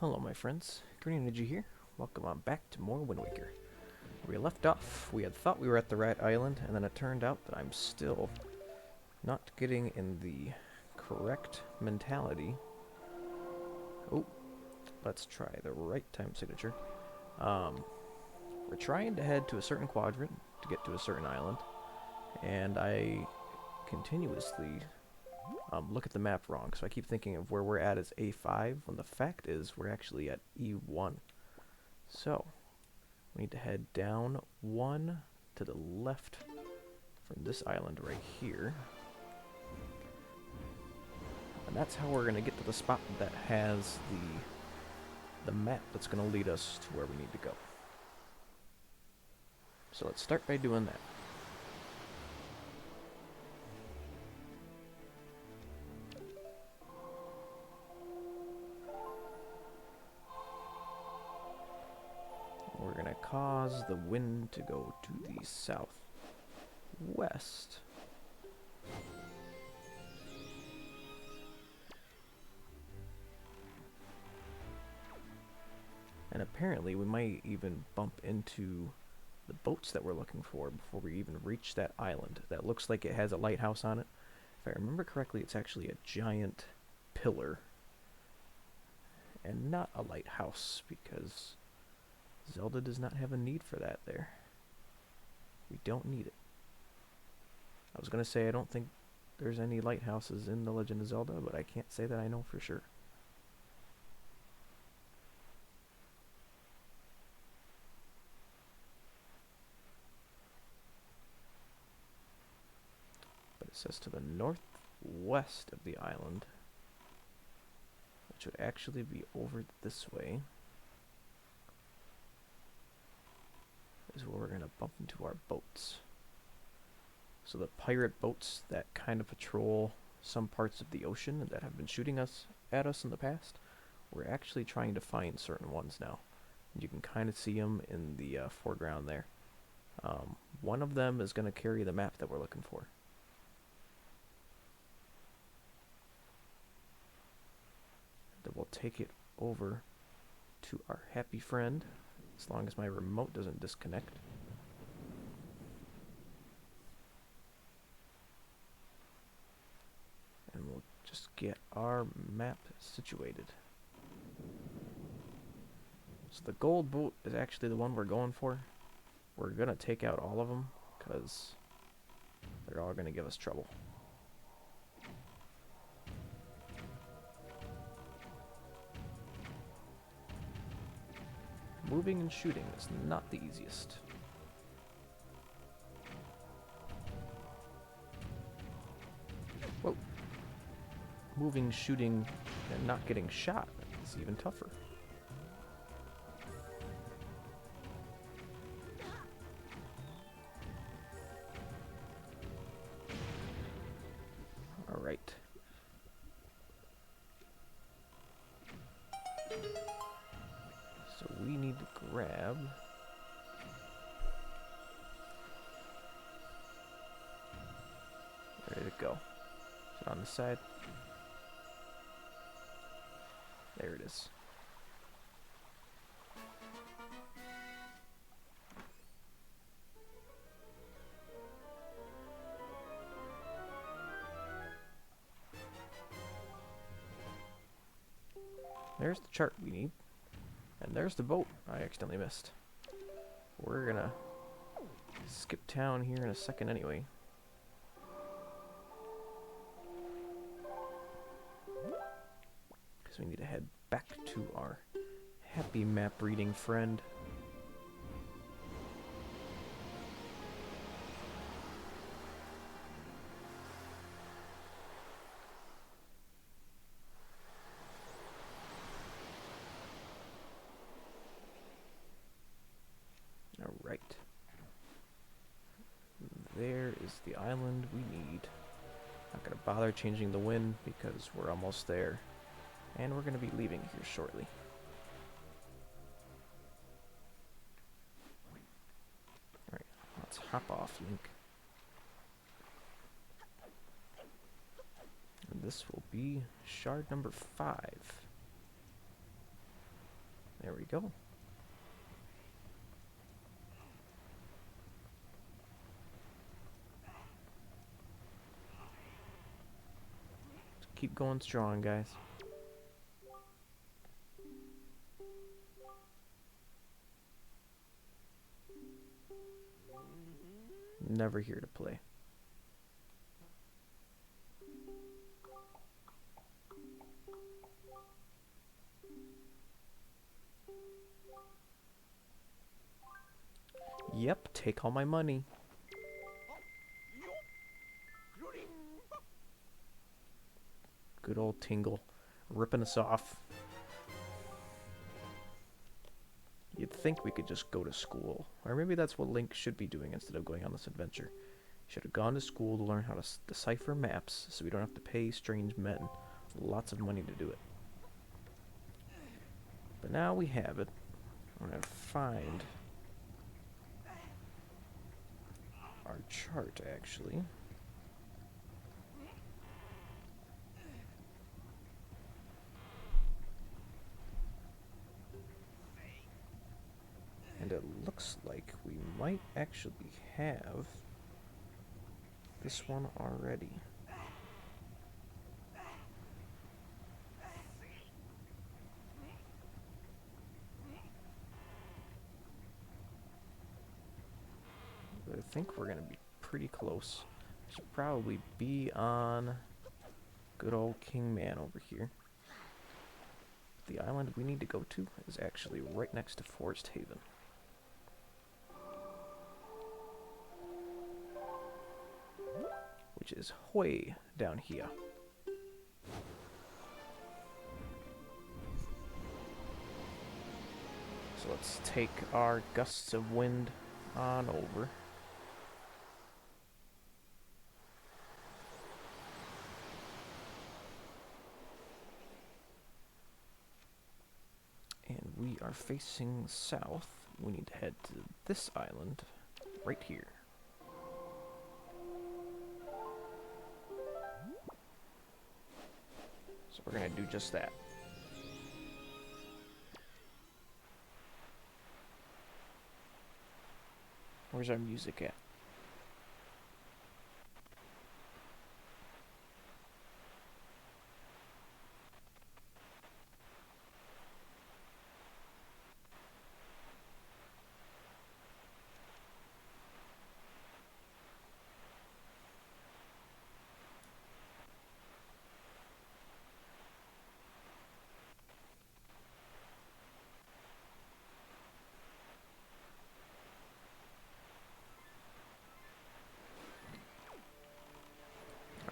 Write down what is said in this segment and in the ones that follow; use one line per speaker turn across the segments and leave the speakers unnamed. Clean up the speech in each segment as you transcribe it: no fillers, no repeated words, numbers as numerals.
Hello my friends, Green Energy here. Welcome on back to more Wind Waker. Where we left off, we had thought we were at the right island, and then it turned out that I'm still not getting in the correct mentality. Oh, let's try the right time signature. We're trying to head to a certain quadrant to get to a certain island, and I continuously look at the map wrong, so I keep thinking of where we're at as A5, when the fact is we're actually at E1. So, we need to head down 1 to the left from this island right here. And that's how we're going to get to the spot that has the map that's going to lead us to where we need to go. So let's start by doing that. We're going to cause the wind to go to the southwest. And apparently we might even bump into the boats that we're looking for before we even reach that island. That looks like it has a lighthouse on it. If I remember correctly, it's actually a giant pillar and not a lighthouse, because Zelda does not have a need for that there. We don't need it. I was going to say I don't think there's any lighthouses in The Legend of Zelda, but I can't say that I know for sure. But it says to the northwest of the island, which would actually be over this way, is where we're going to bump into our boats. So the pirate boats that kind of patrol some parts of the ocean and that have been shooting at us in the past, we're actually trying to find certain ones now. And you can kind of see them in the foreground there. One of them is going to carry the map that we're looking for. Then we'll take it over to our happy friend, as long as my remote doesn't disconnect. And we'll just get our map situated. So the gold boat is actually the one we're going for. We're going to take out all of them, because they're all going to give us trouble. Moving and shooting is not the easiest. Whoa. Moving, shooting, and not getting shot is even tougher. Alright. So we need to grab... Where did it go? Is it on the side? There it is. There's the chart we need. And there's the boat I accidentally missed. We're gonna skip town here in a second anyway. Because we need to head back to our happy map reading friend. Alright. There is the island we need. Not gonna bother changing the wind because we're almost there. And we're gonna be leaving here shortly. Alright, let's hop off, Link. And this will be shard number 5. There we go. Just keep going strong, guys. Never here to play. Yep, take all my money. Good old Tingle, ripping us off. You'd think we could just go to school. Or maybe that's what Link should be doing instead of going on this adventure. He should have gone to school to learn how to decipher maps so we don't have to pay strange men lots of money to do it. But now we have it. I'm going to find our chart, actually. And it looks like we might actually have this one already. But I think we're going to be pretty close. Should probably be on good old King Man over here. The island we need to go to is actually right next to Forest Haven. Which is way down here. So let's take our gusts of wind on over. And we are facing south. We need to head to this island right here. So we're going to do just that. Where's our music at?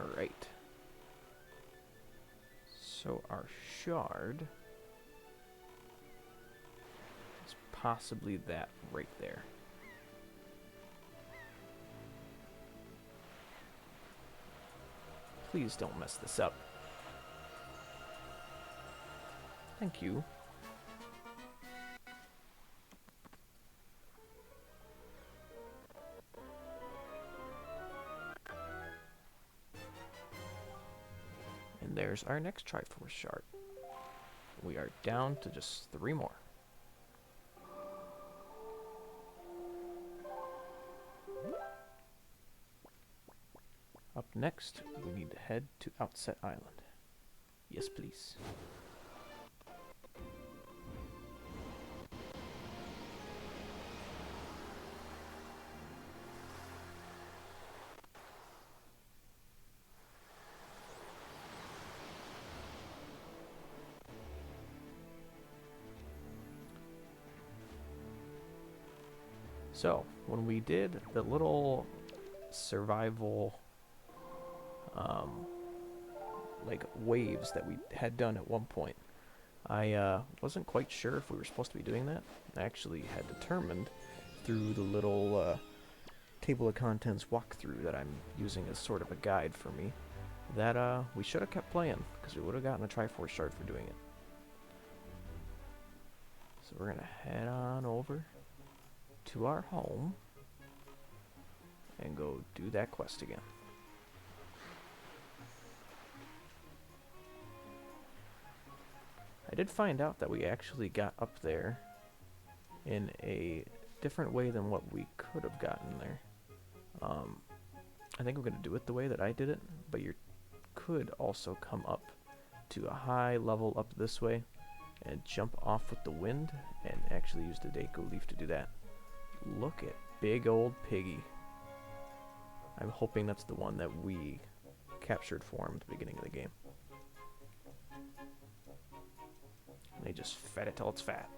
Alright. So our shard is possibly that right there. Please don't mess this up. Thank you. And there's our next Triforce shard. We are down to just 3 more. Up next, we need to head to Outset Island. Yes, please. So, when we did the little survival like waves that we had done at one point, I wasn't quite sure if we were supposed to be doing that. I actually had determined through the little table of contents walkthrough that I'm using as sort of a guide for me that we should have kept playing because we would have gotten a Triforce shard for doing it. So we're gonna head on over to our home and go do that quest again. I did find out that we actually got up there in a different way than what we could have gotten there. I think we're going to do it the way that I did it, but you could also come up to a high level up this way and jump off with the wind and actually use the Deku Leaf to do that. Look at big old Piggy. I'm hoping that's the one that we captured for him at the beginning of the game. And they just fed it till it's fat.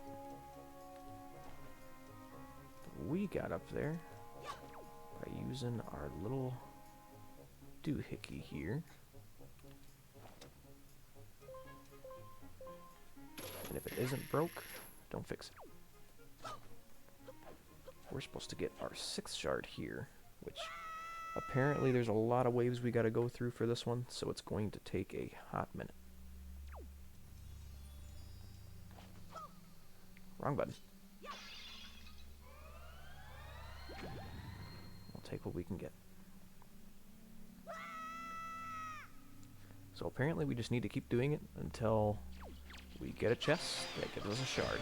We got up there by using our little doohickey here. And if it isn't broke, don't fix it. We're supposed to get our 6th shard here, which apparently there's a lot of waves we gotta go through for this one, so it's going to take a hot minute. Wrong button. We'll take what we can get. So apparently we just need to keep doing it until we get a chest that gives us a shard.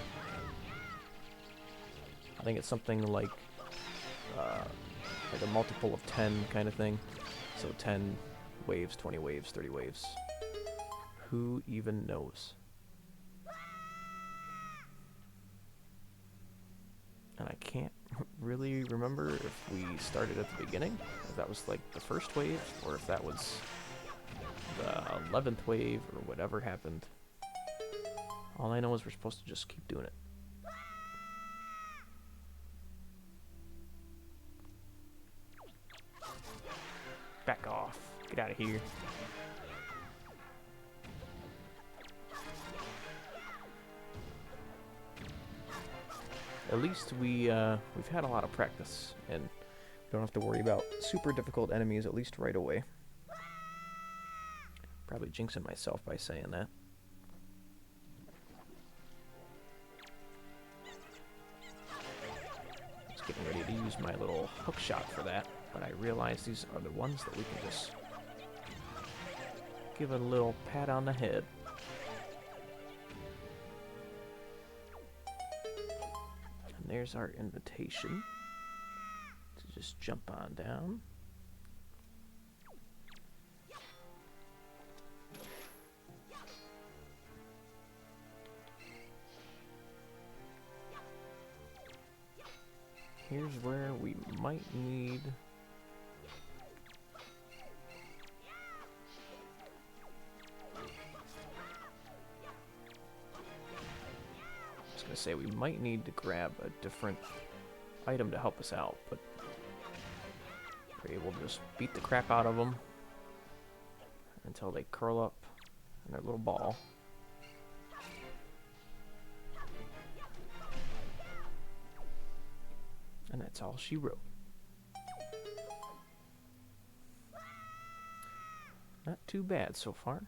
I think it's something like a multiple of 10 kind of thing. So 10 waves, 20 waves, 30 waves. Who even knows? And I can't really remember if we started at the beginning, if that was like the first wave, or if that was the 11th wave, or whatever happened. All I know is we're supposed to just keep doing it. Back off. Get out of here. At least we've had a lot of practice, and don't have to worry about super difficult enemies, at least right away. Probably jinxing myself by saying that. Just getting ready to use my little hook shot for that, but I realize these are the ones that we can just give a little pat on the head. And there's our invitation to just jump on down. Here's where we might need say we might need to grab a different item to help us out, but we're able to just beat the crap out of them until they curl up in their little ball. And that's all she wrote. Not too bad so far.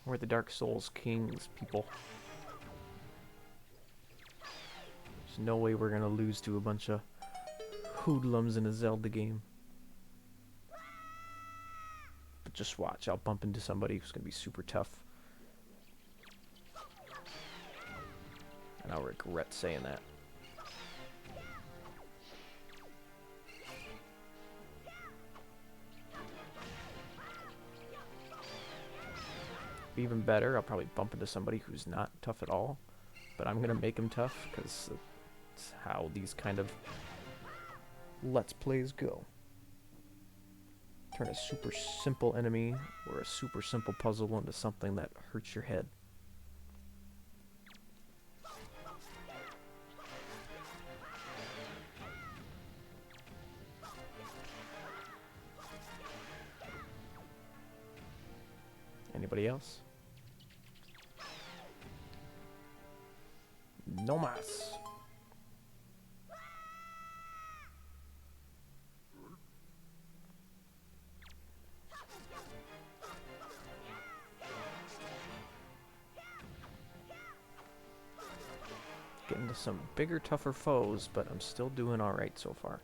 We're the Dark Souls Kings, people. There's no way we're gonna lose to a bunch of hoodlums in a Zelda game. But just watch, I'll bump into somebody who's gonna be super tough. And I'll regret saying that. Even better, I'll probably bump into somebody who's not tough at all, but I'm gonna make him tough because it's how these kind of Let's Plays go. Turn a super simple enemy or a super simple puzzle into something that hurts your head. Anybody else? No mas. Getting into some bigger, tougher foes, but I'm still doing alright so far.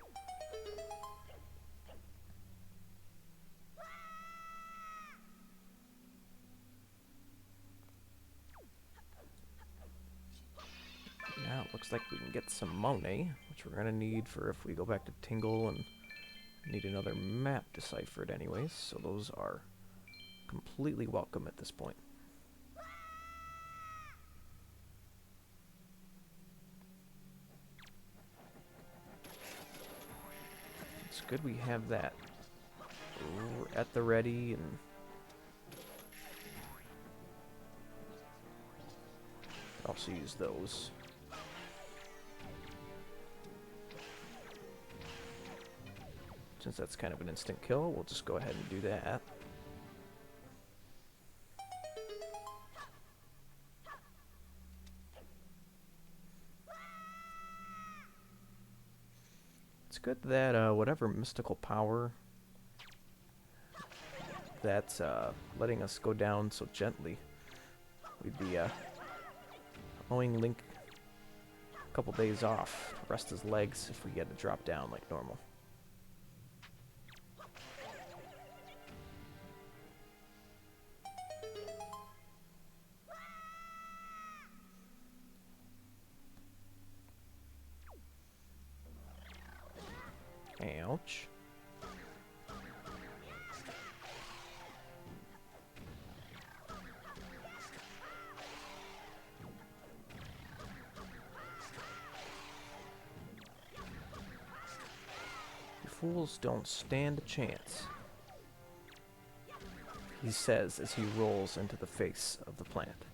Now it looks like we can get some money, which we're gonna need for if we go back to Tingle and need another map deciphered anyways, so those are completely welcome at this point. It's good we have that at the ready, and also use those. Since that's kind of an instant kill, we'll just go ahead and do that. It's good that whatever mystical power that's letting us go down so gently, we'd be owing Link a couple days off to rest his legs if we had to drop down like normal. Ouch. You fools don't stand a chance, he says as he rolls into the face of the plant.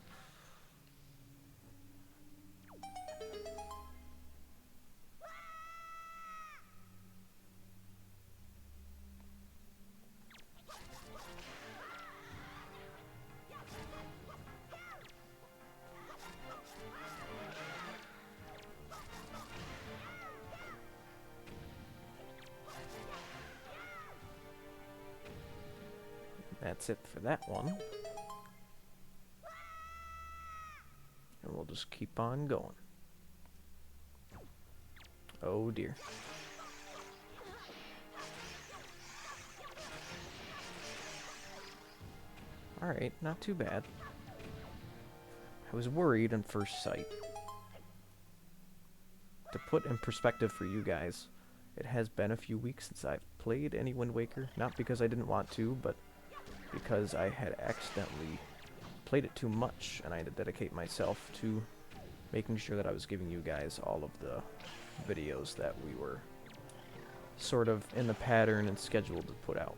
That's it for that one. And we'll just keep on going. Oh dear. Alright, not too bad. I was worried on first sight. To put in perspective for you guys, it has been a few weeks since I've played any Wind Waker. Not because I didn't want to, but because I had accidentally played it too much, and I had to dedicate myself to making sure that I was giving you guys all of the videos that we were sort of in the pattern and scheduled to put out.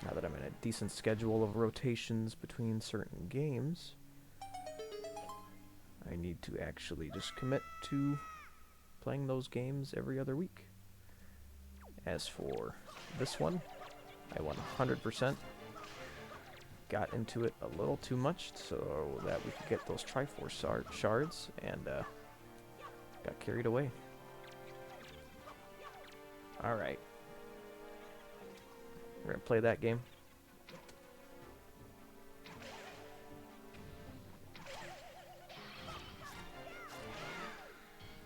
Now that I'm in a decent schedule of rotations between certain games, I need to actually just commit to playing those games every other week. As for this one, I 100% got into it a little too much so that we could get those Triforce shards, and got carried away. Alright. We're gonna play that game.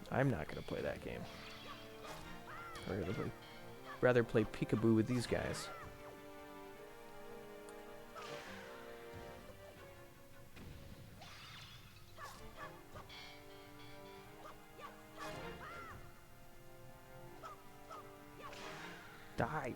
I'm not gonna play that game. I'd rather play peekaboo with these guys. Die.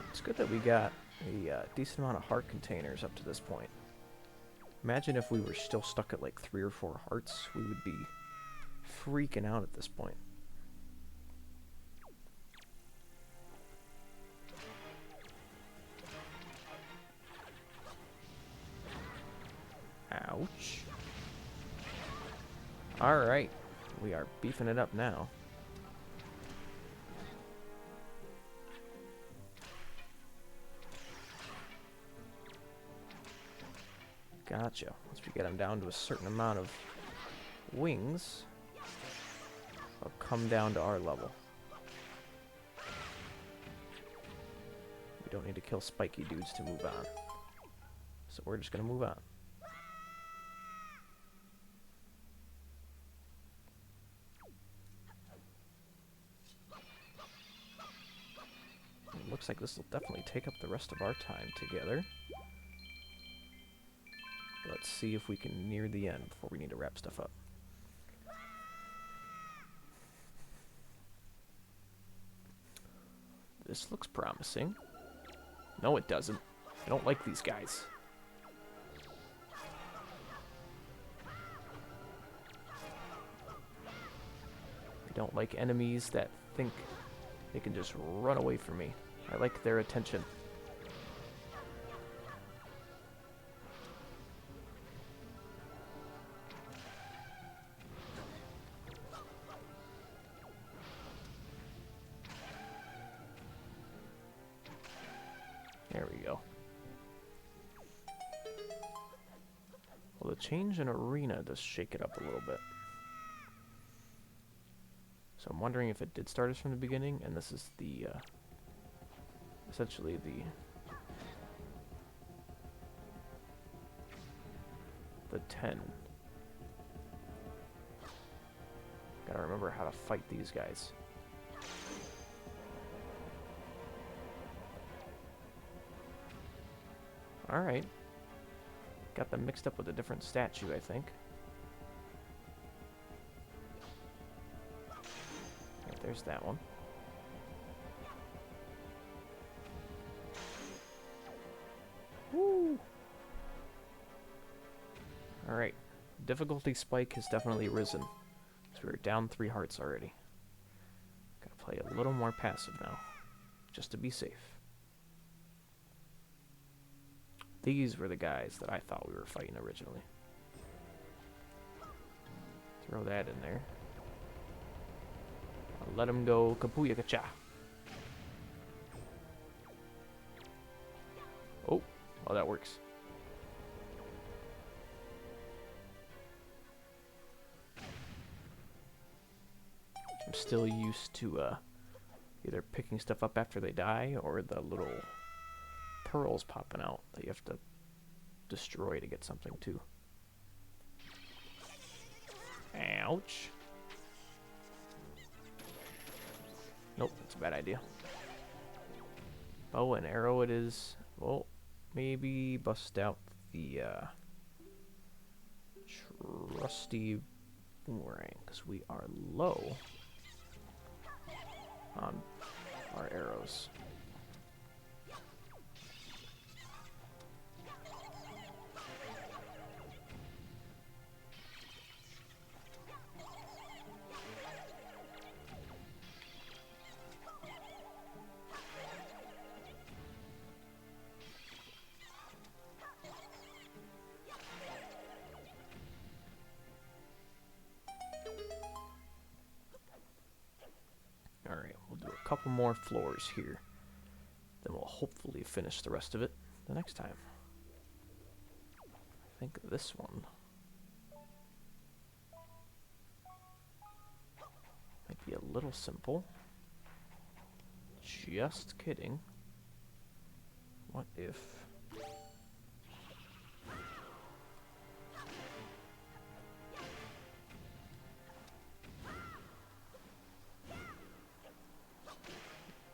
It's good that we got a decent amount of heart containers up to this point. Imagine if we were still stuck at like 3 or 4 hearts, we would be freaking out at this point. Ouch. Alright, we are beefing it up now. Gotcha. Once we get them down to a certain amount of wings, they'll come down to our level. We don't need to kill spiky dudes to move on. So we're just going to move on. It looks like this will definitely take up the rest of our time together. Let's see if we can near the end before we need to wrap stuff up. This looks promising. No, it doesn't. I don't like these guys. I don't like enemies that think they can just run away from me. I like their attention. There we go. Well, the change in arena does shake it up a little bit. So I'm wondering if it did start us from the beginning, and this is the, essentially the 10. Gotta remember how to fight these guys. Alright. Got them mixed up with a different statue, I think. Right, there's that one. Woo! Alright. Difficulty spike has definitely risen. So we're down 3 hearts already. Gotta play a little more passive now, just to be safe. These were the guys that I thought we were fighting originally. Throw that in there. I'll let him go kapuya-kacha. Oh, well that works. I'm still used to either picking stuff up after they die or the little pearls popping out that you have to destroy to get something too. Ouch. Nope, that's a bad idea. Bow and arrow it is. Well, maybe bust out the trusty boomerang, because we are low on our arrows. Alright, we'll do a couple more floors here. Then we'll hopefully finish the rest of it the next time. I think this one might be a little simple. Just kidding. What if...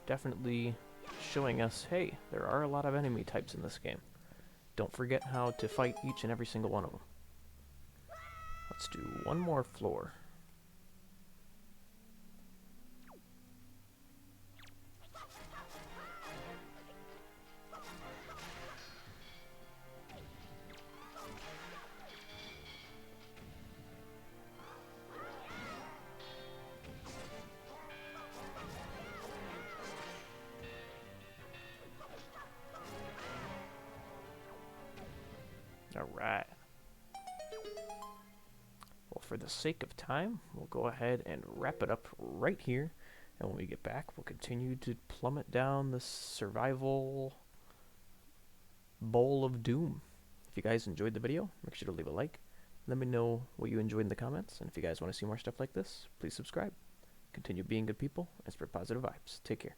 definitely showing us, hey, there are a lot of enemy types in this game. Don't forget how to fight each and every single one of them. Let's do one more floor. Alright. Well, for the sake of time, we'll go ahead and wrap it up right here. And when we get back, we'll continue to plummet down the survival bowl of doom If you guys enjoyed the video, make sure to leave a like. Let me know what you enjoyed in the comments, and if you guys want to see more stuff like this, please subscribe. Continue being good people and spread positive vibes. Take care.